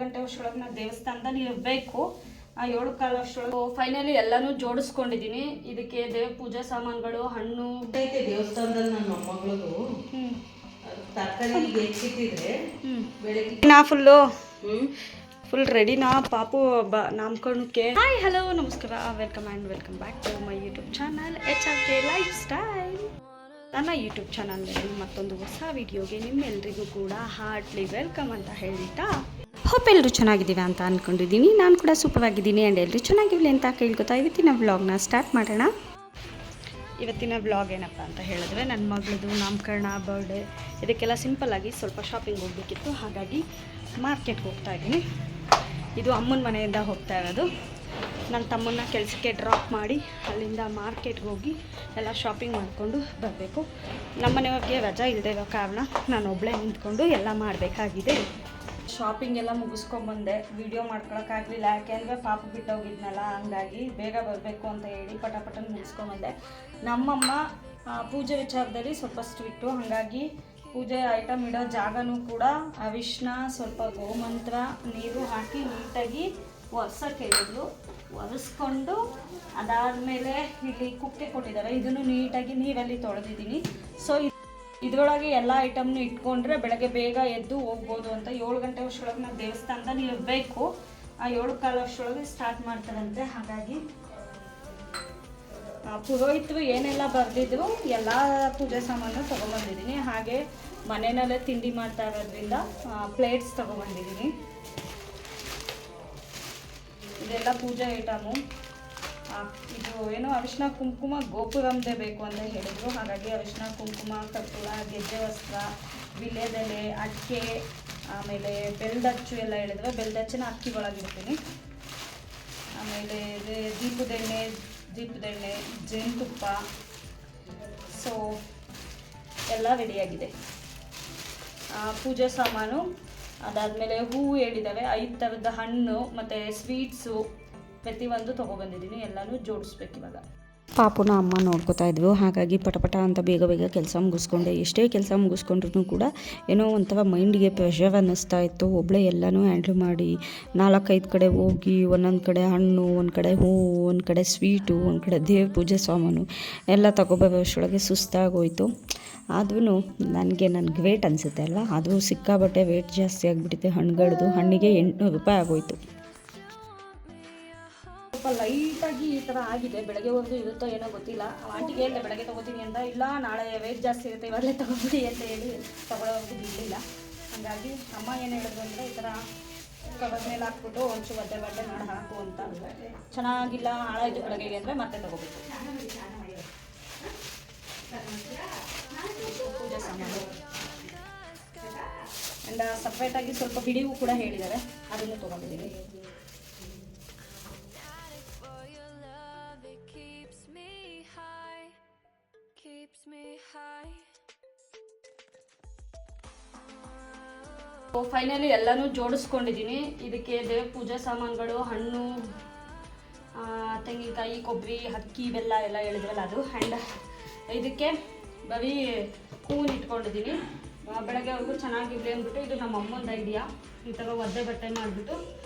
ಗಂಟೆ ಅಷ್ಟೊಳಗೆ ನಾನು ದೇವಸ್ಥಾನದಲ್ಲಿ ಇರಬೇಕು. 7:15 ಅಷ್ಟೊಳಗೆ ಫೈನಲಿ ಎಲ್ಲನೂ ಜೋಡಿಸ್ಕೊಂಡಿದ್ದೀನಿ. ಇದಕ್ಕೆ ದೇವ್ರ ಪೂಜಾ ಸಾಮಾನುಗಳು, ಹಣ್ಣು ಐತೆ ದೇವಸ್ಥಾನದಲ್ಲಿ. ನನ್ನ ಮೊಮ್ಮಗಳದು ತರಕಾರಿ ಹೆಚ್ಚಿಟ್ಟಿದ್ರೆ ಬೆಳಗ್ಗೆ ನಾ ಫುಲ್ ರೆಡಿನಾ ಪಾಪು ನಾಮಕರಣಕ್ಕೆ. ಹಾಯ್ ಹಲೋ ನಮಸ್ಕಾರ, welcome back to my YouTube channel HRK lifestyle. ನನ್ನ ಯೂಟ್ಯೂಬ್ ಚಾನಲ್ನಲ್ಲಿ ಮತ್ತೊಂದು ಹೊಸ ವಿಡಿಯೋಗೆ ನಿಮ್ಮೆಲ್ಲರಿಗೂ ಕೂಡ ಹಾರ್ಟ್ಲಿ ವೆಲ್ಕಮ್ ಅಂತ ಹೇಳ್ತಾ, ಹೋಪ್ ಎಲ್ಲರೂ ಚೆನ್ನಾಗಿದ್ದೀವಿ ಅಂತ ಅಂದ್ಕೊಂಡಿದ್ದೀನಿ. ನಾನು ಕೂಡ ಸೂಪರ್ ಆಗಿದ್ದೀನಿ ಆ್ಯಂಡ್ ಎಲ್ಲರೂ ಚೆನ್ನಾಗಿರಲಿ ಅಂತ ಕೇಳ್ಕೊತಾ ಇವತ್ತಿನ ವ್ಲಾಗ್ನ ಸ್ಟಾರ್ಟ್ ಮಾಡೋಣ. ಇವತ್ತಿನ ವ್ಲಾಗ್ ಏನಪ್ಪ ಅಂತ ಹೇಳಿದ್ರೆ, ನನ್ನ ಮಗಳದು ನಾಮಕರಣ, ಬರ್ಡೇ, ಇದಕ್ಕೆಲ್ಲ ಸಿಂಪಲ್ಲಾಗಿ ಸ್ವಲ್ಪ ಶಾಪಿಂಗ್ ಹೋಗಬೇಕಿತ್ತು. ಹಾಗಾಗಿ ಮಾರ್ಕೆಟ್ಗೆ ಹೋಗ್ತಾ ಇದ್ದೀನಿ. ಇದು ಅಮ್ಮನ ಮನೆಯಿಂದ ಹೋಗ್ತಾ ಇರೋದು. ನನ್ನ ತಮ್ಮನ್ನ ಕೆಲಸಕ್ಕೆ ಡ್ರಾಪ್ ಮಾಡಿ ಅಲ್ಲಿಂದ ಮಾರ್ಕೆಟ್ಗೆ ಹೋಗಿ ಎಲ್ಲ ಶಾಪಿಂಗ್ ಮಾಡಿಕೊಂಡು ಬರಬೇಕು. ನಮ್ಮ ಮನೆಯವ್ರಿಗೆ ರಜಾ ಇಲ್ಲದೆ ಇರೋ ಕಾರಣ ನಾನು ಒಬ್ಬಳೇ ನಿಂತ್ಕೊಂಡು ಎಲ್ಲ ಮಾಡಬೇಕಾಗಿದೆ. ಶಾಪಿಂಗ್ ಎಲ್ಲ ಮುಗಿಸ್ಕೊಂಬಂದೆ. ವಿಡಿಯೋ ಮಾಡ್ಕೊಳಕ್ಕಾಗಲಿಲ್ಲ, ಯಾಕೆಂದರೆ ಪಾಪು ಬಿಟ್ಟು ಹೋಗಿದ್ನಲ್ಲ, ಹಂಗಾಗಿ ಬೇಗ ಬರಬೇಕು ಅಂತ ಹೇಳಿ ಪಟಪಟನ ಮುಗಿಸ್ಕೊಂಬಂದೆ. ನಮ್ಮಮ್ಮ ಪೂಜೆ ವಿಚಾರದಲ್ಲಿ ಸ್ವಲ್ಪ ಸ್ಟ್ರಿಕ್ಟು, ಹಾಗಾಗಿ ಪೂಜೆ ಐಟಮ್ ಇಡೋ ಜಾಗನೂ ಕೂಡ ಅರಿಶಿನ, ಸ್ವಲ್ಪ ಗೋಮಂತ್ರ, ನೀರು ಹಾಕಿ ನೀಟಾಗಿ ಒರೆಸೋಕ್ಕೆ ಹೇಳಿದ್ರು. ಒರೆಸ್ಕೊಂಡು ಅದಾದಮೇಲೆ ಇಲ್ಲಿ ಕುಕ್ಕೆ ಕೊಟ್ಟಿದ್ದಾರೆ, ಇದನ್ನು ನೀಟಾಗಿ ನೀರಲ್ಲಿ ತೊಳೆದಿದ್ದೀನಿ. ಸೊ ಇದರೊಳಗೆ ಎಲ್ಲ ಐಟಮ್ನು ಇಟ್ಕೊಂಡ್ರೆ ಬೆಳಗ್ಗೆ ಬೇಗ ಎದ್ದು ಹೋಗ್ಬೋದು ಅಂತ. 7 ಗಂಟೆ ಅಷ್ಟೊಳಗೆ ನಾವು ದೇವಸ್ಥಾನದಲ್ಲಿ ಇರಬೇಕು. 7:15 ಅಷ್ಟೊಳಗೆ ಸ್ಟಾರ್ಟ್ ಮಾಡ್ತಾರಂತೆ. ಹಾಗಾಗಿ ಪುರೋಹಿತರು ಏನೆಲ್ಲ ಬರೆದಿದ್ರು ಎಲ್ಲ ಪೂಜೆ ಸಾಮಾನು ತೊಗೊಂಬಂದಿದ್ದೀನಿ. ಹಾಗೆ ಮನೆಯಲ್ಲೇ ತಿಂಡಿ ಮಾಡ್ತಾ ಇರೋದ್ರಿಂದ ಪ್ಲೇಟ್ಸ್ ತೊಗೊಂಬಂದಿದ್ದೀನಿ. ಇದೆಲ್ಲ ಪೂಜೆ ಐಟಮು. ಇದು ಏನೋ ಅರಿಶಿನ ಕುಂಕುಮ ಗೋಪುರಂದೇ ಬೇಕು ಅಂತ ಹೇಳಿದರು. ಹಾಗಾಗಿ ಅರಿಶಿನ ಕುಂಕುಮ, ಕರ್ಪೂರ, ಗೆಜ್ಜೆ ವಸ್ತ್ರ, ವಿಳ್ಯದೆಲೆ, ಅಡಿಕೆ, ಆಮೇಲೆ ಬೆಲ್ದಚ್ಚು ಎಲ್ಲ ಹೇಳಿದ್ರೆ ಬೆಲ್ದಚ್ಚನ ಅಕ್ಕಿ ಒಳಗಿರ್ತೀನಿ. ಆಮೇಲೆ ದೀಪದೆಣ್ಣೆ, ಜೇನುತುಪ್ಪ, ಸೊ ಎಲ್ಲ ರೆಡಿಯಾಗಿದೆ. ಪೂಜೆ ಸಾಮಾನು ಅದಾದಮೇಲೆ ಹೂವು ಹೇಳಿದ್ದಾವೆ. 5 ಥರದ ಹಣ್ಣು ಮತ್ತು ಸ್ವೀಟ್ಸು ಪ್ರತಿಯೊಂದು ತೊಗೊಬಂದಿದ್ದೀನಿ. ಎಲ್ಲನೂ ಜೋಡಿಸ್ಬೇಕು ಇವಾಗ. ಪಾಪುನ ಅಮ್ಮ ನೋಡ್ಕೋತಾ ಇದ್ವು, ಹಾಗಾಗಿ ಪಟಪಟ ಅಂತ ಬೇಗ ಬೇಗ ಕೆಲಸ ಮುಗಿಸ್ಕೊಂಡೆ. ಎಷ್ಟೇ ಕೆಲಸ ಮುಗಿಸ್ಕೊಂಡ್ರೂ ಕೂಡ ಏನೋ ಒಂಥರ ಮೈಂಡಿಗೆ ಪ್ರೆಷರ್ ಅನ್ನಿಸ್ತಾ ಇತ್ತು. ಒಬ್ಬಳೇ ಎಲ್ಲನೂ ಹ್ಯಾಂಡ್ಲ್ ಮಾಡಿ 4-5 ಕಡೆ ಹೋಗಿ, ಒಂದೊಂದು ಕಡೆ ಹಣ್ಣು, ಒಂದು ಕಡೆ ಹೂವು, ಒಂದು ಕಡೆ ಸ್ವೀಟು, ಒಂದು ಕಡೆ ದೇವ್ರ ಪೂಜೆ ಸಾಮಾನು ಎಲ್ಲ ತಗೊಬರೋಷ್ಟೊಳಗೆ ಸುಸ್ತಾಗೋಯಿತು. ಆದ್ರೂ ನನಗೆ ವೇಟ್ ಅನಿಸುತ್ತೆ ಅಲ್ಲ, ಅದು ಸಿಕ್ಕಾಬಟ್ಟೆ ವೇಟ್ ಜಾಸ್ತಿ ಆಗಿಬಿಟ್ಟಿದೆ. ಹಣ್ಣಿಗೆ 800 ರೂಪಾಯಿ ಆಗೋಯಿತು. ಸ್ವಲ್ಪ ಲೈಟಾಗಿ ಈ ಥರ ಆಗಿದೆ. ಬೆಳಗ್ಗೆವರೆಗೂ ಇರುತ್ತೋ ಏನೋ ಗೊತ್ತಿಲ್ಲ. ಆಂಟಿಗೆ ಹೇಳಿದೆ ಬೆಳಗ್ಗೆ ತೊಗೋತೀನಿ ಅಂತ. ಇಲ್ಲ, ನಾಳೆ ವೇಟ್ ಜಾಸ್ತಿ ಇರುತ್ತೆ, ಇವಾಗಲೇ ತೊಗೊಬಿಡಿ ಅಂತ ಹೇಳಿ ತೊಗೊಳೋವರೆಗೂ ಬಿಡಲಿಲ್ಲ. ಹಾಗಾಗಿ ಅಮ್ಮ ಏನು ಹೇಳಿದ್ರು ಅಂದರೆ, ಈ ಥರ ಕವರ್ ಮೇಲೆ ಹಾಕ್ಬಿಟ್ಟು ಒಂಚೂರು ಒದ್ದೆ ಮಾಡಿ ಹಾಕು ಅಂತ. ಚೆನ್ನಾಗಿಲ್ಲ, ಹಾಳಾಯಿತು ಬೆಳಗ್ಗೆಗೆ ಅಂದರೆ ಮತ್ತೆ ತೊಗೋಬೇಕು. ಪೂಜೆ ಸಾಮಾನು ಆ್ಯಂಡ್ ಸಪ್ರೇಟಾಗಿ ಸ್ವಲ್ಪ ಬಿಡಿಗೂ ಕೂಡ ಹೇಳಿದ್ದಾರೆ, ಅದನ್ನು ತೊಗೊಂಡಿದ್ದೀನಿ. ಫೈನಲಿ ಎಲ್ಲನೂ ಜೋಡಿಸ್ಕೊಂಡಿದ್ದೀನಿ. ಇದಕ್ಕೆ ದೇವ್ರ ಪೂಜಾ ಸಾಮಾನುಗಳು, ಹಣ್ಣು, ತೆಂಗಿನಕಾಯಿ, ಕೊಬ್ಬರಿ, ಅಕ್ಕಿ, ಬೆಲ್ಲ ಎಲ್ಲ ಹೇಳಿದ್ರಲ್ಲ ಅದು. ಆ್ಯಂಡ್ ಇದಕ್ಕೆ ಬರೀ ಹೂವು ಇಟ್ಕೊಂಡಿದ್ದೀನಿ. ಬೆಳಗ್ಗೆವರೆಗೂ ಚೆನ್ನಾಗಿರಲಿ ಅಂದ್ಬಿಟ್ಟು, ಇದು ನಮ್ಮ ಅಮ್ಮಂದು ಐಡಿಯಾ. ಈ ಥರ ಒದ್ದೆ ಬಟ್ಟೆ ಮಾಡಿಬಿಟ್ಟು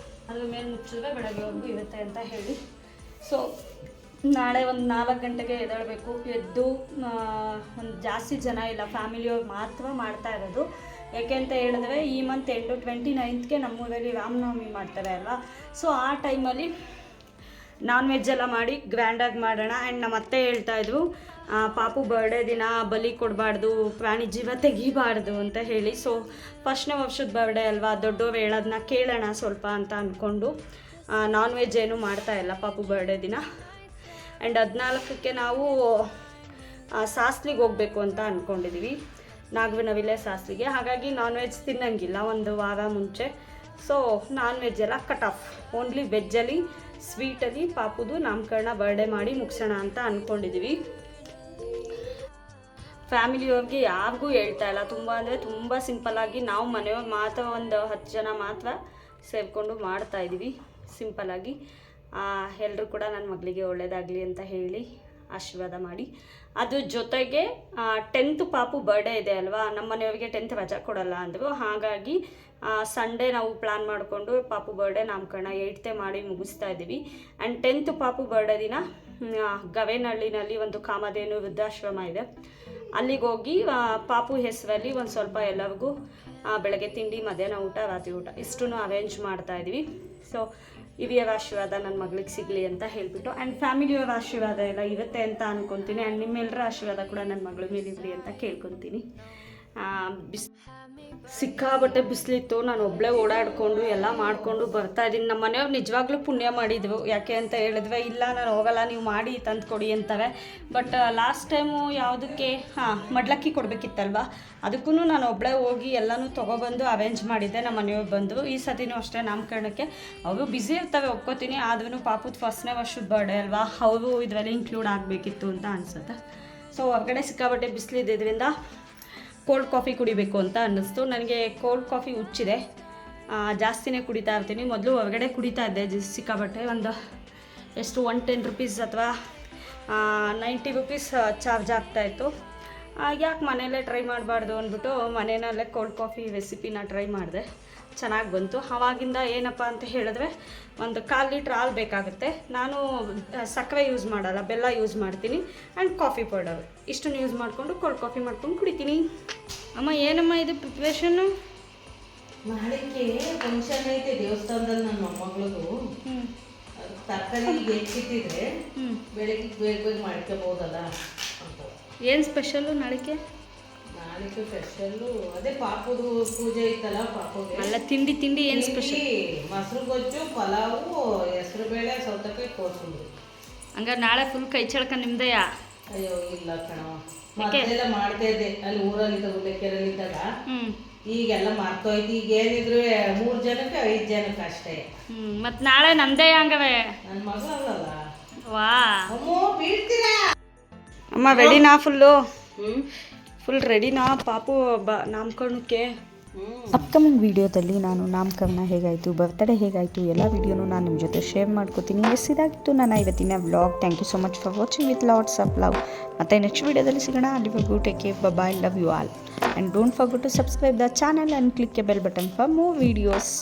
ಅದ್ರ ಮೇಲೆ ಮುಚ್ಚಿದ್ರೆ ಬೆಳಗ್ಗೆವರೆಗೂ ಇರುತ್ತೆ ಅಂತ ಹೇಳಿ. ಸೊ ನಾಳೆ ಒಂದು 4 ಗಂಟೆಗೆ ಎದ್ದೇಳಬೇಕು. ಎದ್ದು ಒಂದು ಜಾಸ್ತಿ ಜನ ಇಲ್ಲ, ಫ್ಯಾಮಿಲಿಯವ್ರು ಮಾತ್ರ ಮಾಡ್ತಾ ಇರೋದು. ಯಾಕೆ ಅಂತ ಹೇಳಿದ್ರೆ, ಈ ಮಂತ್ 29ಗೆ ನಮ್ಮೂರಲ್ಲಿ ರಾಮನವಮಿ ಮಾಡ್ತಾರೆ ಅಲ್ಲ. ಸೊ ಆ ಟೈಮಲ್ಲಿ ನಾನ್ ವೆಜ್ ಎಲ್ಲ ಮಾಡಿ ಗ್ರ್ಯಾಂಡಾಗಿ ಮಾಡೋಣ. ಆ್ಯಂಡ್ ನಮ್ಮ ಅತ್ತೆ ಹೇಳ್ತಾಯಿದ್ರು, ಪಾಪು ಬರ್ಡೇ ದಿನ ಬಲಿ ಕೊಡಬಾರ್ದು, ಪ್ರಾಣಿ ಜೀವ ತೆಗಿಬಾರ್ದು ಅಂತ ಹೇಳಿ. ಸೊ ಫಸ್ಟ್ನೇ ವರ್ಷದ ಬರ್ಡೇ ಅಲ್ವಾ, ದೊಡ್ಡವ್ರು ಹೇಳೋದನ್ನ ಕೇಳೋಣ ಸ್ವಲ್ಪ ಅಂತ ಅಂದ್ಕೊಂಡು ನಾನ್ ವೆಜ್ ಏನೂ ಮಾಡ್ತಾಯಿಲ್ಲ ಪಾಪು ಬರ್ಡೇ ದಿನ. ಆ್ಯಂಡ್ 14ಕ್ಕೆ ನಾವು ಸಾಸ್ಲಿಗೆ ಹೋಗಬೇಕು ಅಂತ ಅಂದ್ಕೊಂಡಿದ್ದೀವಿ, ನಾಗವನವಿಲೆ ಸಾಸ್ಲಿಗೆ. ಹಾಗಾಗಿ ನಾನ್ ವೆಜ್ ತಿನ್ನಂಗಿಲ್ಲ ಒಂದು ವಾರ ಮುಂಚೆ. ಸೊ ನಾನ್ ವೆಜ್ ಎಲ್ಲ ಕಟ್ ಆಫ್, ಓನ್ಲಿ ವೆಜ್ಜಲ್ಲಿ, ಸ್ವೀಟಲ್ಲಿ ಪಾಪುದು ನಾಮಕರಣ ಬರ್ಡೇ ಮಾಡಿ ಮುಗಿಸೋಣ ಅಂತ ಅಂದ್ಕೊಂಡಿದ್ದೀವಿ. ಫ್ಯಾಮಿಲಿಯವ್ರಿಗೆ ಯಾರಿಗೂ ಹೇಳ್ತಾ ಇಲ್ಲ. ತುಂಬ ಅಂದರೆ ತುಂಬ ಸಿಂಪಲ್ಲಾಗಿ ನಾವು ಮನೆಯವ್ರು ಮಾತ್ರ ಒಂದು 10 ಜನ ಮಾತ್ರ ಸೇರಿಕೊಂಡು ಮಾಡ್ತಾಯಿದ್ದೀವಿ ಸಿಂಪಲ್ಲಾಗಿ. ಎಲ್ಲರೂ ಕೂಡ ನನ್ನ ಮಗಳಿಗೆ ಒಳ್ಳೆಯದಾಗಲಿ ಅಂತ ಹೇಳಿ ಆಶೀರ್ವಾದ ಮಾಡಿ. ಅದ್ರ ಜೊತೆಗೆ 10th ಪಾಪು ಬರ್ಡೇ ಇದೆ ಅಲ್ವಾ, ನಮ್ಮ ಮನೆಯವ್ರಿಗೆ 10th ರಜಾ ಕೊಡಲ್ಲ ಅಂದರು. ಹಾಗಾಗಿ ಸಂಡೇ ನಾವು ಪ್ಲ್ಯಾನ್ ಮಾಡಿಕೊಂಡು ಪಾಪು ಬರ್ಡೇ ನಾಮಕರಣ 8th ಮಾಡಿ ಮುಗಿಸ್ತಾ ಇದ್ದೀವಿ. ಆ್ಯಂಡ್ 10th ಪಾಪು ಬರ್ಡೇ ದಿನ ಗವೇನಹಳ್ಳಿನಲ್ಲಿ ಒಂದು ಕಾಮಧೇನು ವೃದ್ಧಾಶ್ರಮ ಇದೆ, ಅಲ್ಲಿಗೆ ಹೋಗಿ ಪಾಪು ಹೆಸರಲ್ಲಿ ಒಂದು ಸ್ವಲ್ಪ ಎಲ್ಲರಿಗೂ ಬೆಳಗ್ಗೆ ತಿಂಡಿ, ಮಧ್ಯಾಹ್ನ ಊಟ, ರಾತ್ರಿ ಊಟ ಇಷ್ಟೂ ಅರೇಂಜ್ ಮಾಡ್ತಾಯಿದ್ವಿ. ಸೊ ಹಿರಿಯರ ಆಶೀರ್ವಾದ ನನ್ನ ಮಗಳಿಗೆ ಸಿಗಲಿ ಅಂತ ಹೇಳಿಬಿಟ್ಟು, ಆ್ಯಂಡ್ ಫ್ಯಾಮಿಲಿಯವರ ಆಶೀರ್ವಾದ ಎಲ್ಲ ಇರುತ್ತೆ ಅಂತ ಅಂದ್ಕೊತೀನಿ. ಆ್ಯಂಡ್ ನಿಮ್ಮೆಲ್ಲರ ಆಶೀರ್ವಾದ ಕೂಡ ನನ್ನ ಮಗಳ ಮೇಲೆ ಇರಲಿ ಅಂತ ಕೇಳ್ಕೊತೀನಿ. ಸಿಕ್ಕಾಬಟ್ಟೆ ಬಿಸಿಲಿತ್ತು, ನಾನು ಒಬ್ಬಳೇ ಓಡಾಡಿಕೊಂಡು ಎಲ್ಲ ಮಾಡಿಕೊಂಡು ಬರ್ತಾಯಿದ್ದೀನಿ. ನಮ್ಮ ಮನೆಯವ್ರು ನಿಜವಾಗ್ಲೂ ಪುಣ್ಯ ಮಾಡಿದ್ರು. ಯಾಕೆ ಅಂತ ಹೇಳಿದ್ರೆ, ಇಲ್ಲ ನಾನು ಹೋಗಲ್ಲ, ನೀವು ಮಾಡಿ ತಂದು ಕೊಡಿ ಅಂತಾರೆ. ಬಟ್ ಲಾಸ್ಟ್ ಟೈಮು ಯಾವುದಕ್ಕೆ ಮಡ್ಲಕ್ಕಿ ಕೊಡಬೇಕಿತ್ತಲ್ವ, ಅದಕ್ಕೂ ನಾನು ಒಬ್ಬಳೇ ಹೋಗಿ ಎಲ್ಲನೂ ತೊಗೊಬಂದು ಅರೇಂಜ್ ಮಾಡಿದ್ದೆ. ನಮ್ಮ ಮನೆಯವ್ರು ಬಂದರು. ಈ ಸತಿನೂ ಅಷ್ಟೇ ನಾಮಕರಣಕ್ಕೆ ಅವರು ಬ್ಯುಸಿ ಇರ್ತವೆ ಒಪ್ಕೋತೀನಿ, ಆದ್ರೂ ಪಾಪದ 1ನೇ ವರ್ಷದ ಬರ್ಡೇ ಅಲ್ವಾ, ಅವರು ಇದರಲ್ಲಿ ಇನ್ಕ್ಲೂಡ್ ಆಗಬೇಕಿತ್ತು ಅಂತ ಅನಿಸುತ್ತೆ. ಸೊ ಹೊರಗಡೆ ಸಿಕ್ಕಾಬಟ್ಟೆ ಬಿಸಿಲಿದ್ದರಿಂದ ಕೋಲ್ಡ್ ಕಾಫಿ ಕುಡಿಬೇಕು ಅಂತ ಅನ್ನಿಸ್ತು. ನನಗೆ ಕೋಲ್ಡ್ ಕಾಫಿ ಹುಚ್ಚಿದೆ, ಜಾಸ್ತಿನೇ ಕುಡಿತಾ ಇರ್ತೀನಿ. ಮೊದಲು ಹೊರಗಡೆ ಕುಡಿತಾ ಇದ್ದೆ ಸಿಕ್ಕಾಬಟ್ಟೆ, ಒಂದು ಎಷ್ಟು 110 ರೂಪೀಸ್ ಅಥವಾ 90 ರೂಪೀಸ್ ಚಾರ್ಜ್ ಆಗ್ತಾಯಿತ್ತು. ಯಾಕೆ ಮನೆಯಲ್ಲೇ ಟ್ರೈ ಮಾಡಬಾರ್ದು ಅಂದ್ಬಿಟ್ಟು ಮನೆಯಲ್ಲೇ ಕೋಲ್ಡ್ ಕಾಫಿ ರೆಸಿಪಿನ ಟ್ರೈ ಮಾಡಿದೆ, ಚೆನ್ನಾಗಿ ಬಂತು. ಆವಾಗಿಂದ ಏನಪ್ಪ ಅಂತ ಹೇಳಿದ್ರೆ, ಒಂದು 1/4 ಲೀಟ್ರ್ ಹಾಲು ಬೇಕಾಗುತ್ತೆ. ನಾನು ಸಕ್ಕರೆ ಯೂಸ್ ಮಾಡಲ್ಲ, ಬೆಲ್ಲ ಯೂಸ್ ಮಾಡ್ತೀನಿ. ಆ್ಯಂಡ್ ಕಾಫಿ ಪೌಡರ್ ಇಷ್ಟನ್ನು ಯೂಸ್ ಮಾಡಿಕೊಂಡು ಕೋಲ್ಡ್ ಕಾಫಿ ಮಾಡ್ಕೊಂಡು ಕುಡಿತೀನಿ. ಅಮ್ಮ ಏನಮ್ಮ ಇದು ಪ್ರಿಪ್ರೇಷನ್ನು? ನಾಳೆಗೆ ಫಂಕ್ಷನ್ ಐತೆ ದೇವಸ್ಥಾನದಲ್ಲಿ ನನ್ನ ಮೊಮ್ಮಗಳದು. ತರಕಾರಿ ಹೆಚ್ಚಿಟ್ಟಿದ್ರೆ ಬೆಳಗ್ಗೆ ಬೇಗ ಬೇಗ ಮಾಡ್ಕೋಬಹುದಲ್ಲ ಅಂತ. ಏನು ಸ್ಪೆಷಲ್ಲು ನಾಳೆಗೆ? ನಾಳೆಗೆ ಸ್ಪೆಷಲ್ಲು ಅದೇ ಪಾಪುದು ಪೂಜೆ ಐತಲ್ಲ, ಪಾಪುಗೆ ಅಲ್ಲ ತಿಂಡಿ ಏನು ಸ್ಪೆಷಲ್? ಮೊಸರು ಗೊಜ್ಜು, ಪಲಾವು, ಹೆಸರು ಬೇಳೆ, ಸೌತೆಕಾಯಿ, ಕೋಸಂಬರಿ. ಹಂಗಾರೆ ನಾಳೆ ಫುಲ್ ಕೈ ಚಳಕ ನಿಮ್ದೆಯಾ? ಅಯ್ಯೋ ಇಲ್ಲ ಕಣವ, ಮೊದಲೆಲ್ಲ ಮಾಡ್ತಾ ಇದ್ದೆ ಅಲ್ಲಿ ಊರಲ್ಲಿದ್ದ ಉಲ್ಲೇಖರಲ್ಲಿದ್ದಾಗ. ಈಗೆಲ್ಲ ಮರ್ತೋಯ್ತು. ಈಗ ಏನಿದ್ರು 3 ಜನಕ್ಕೆ 5 ಜನಕ್ಕೆ ಅಷ್ಟೇ. ಮತ್ತು ನಾಳೆ ನಮ್ದೇ ಹಂಗವೆ. ನನ್ನ ಮಗಳಲ್ಲ. ವಾ ಅಮ್ಮೋ ಬೀಳ್ತೀರಾ ಅಮ್ಮ, ರೆಡಿನಾ? ಫುಲ್ ರೆಡಿನಾ ಪಾಪು ನಾಮಕರಣಕ್ಕೆ? ಅಪ್ಕಮಿಂಗ್ ವಿಡಿಯೋದಲ್ಲಿ ನಾನು ನಾಮಕರಣ ಹೇಗಾಯಿತು, ಬರ್ತ್ಡೇ ಹೇಗಾಯಿತು ಎಲ್ಲ ವಿಡಿಯೋನು ನಾನು ನಿಮ್ಮ ಜೊತೆ ಶೇರ್ ಮಾಡ್ಕೋತೀನಿ. ಇದಾಗಿತ್ತು ನನ್ನ ಇವತ್ತಿನ vlog. Thank you so much for watching with lots of love. ಮತ್ತು ನೆಕ್ಸ್ಟ್ ವಿಡಿಯೋದಲ್ಲಿ ಸಿಗೋಣ. ಅಲ್ಲಿವರೆಗೂ take care, bye, love you all. And don't forget to subscribe the channel and click a bell button for more videos.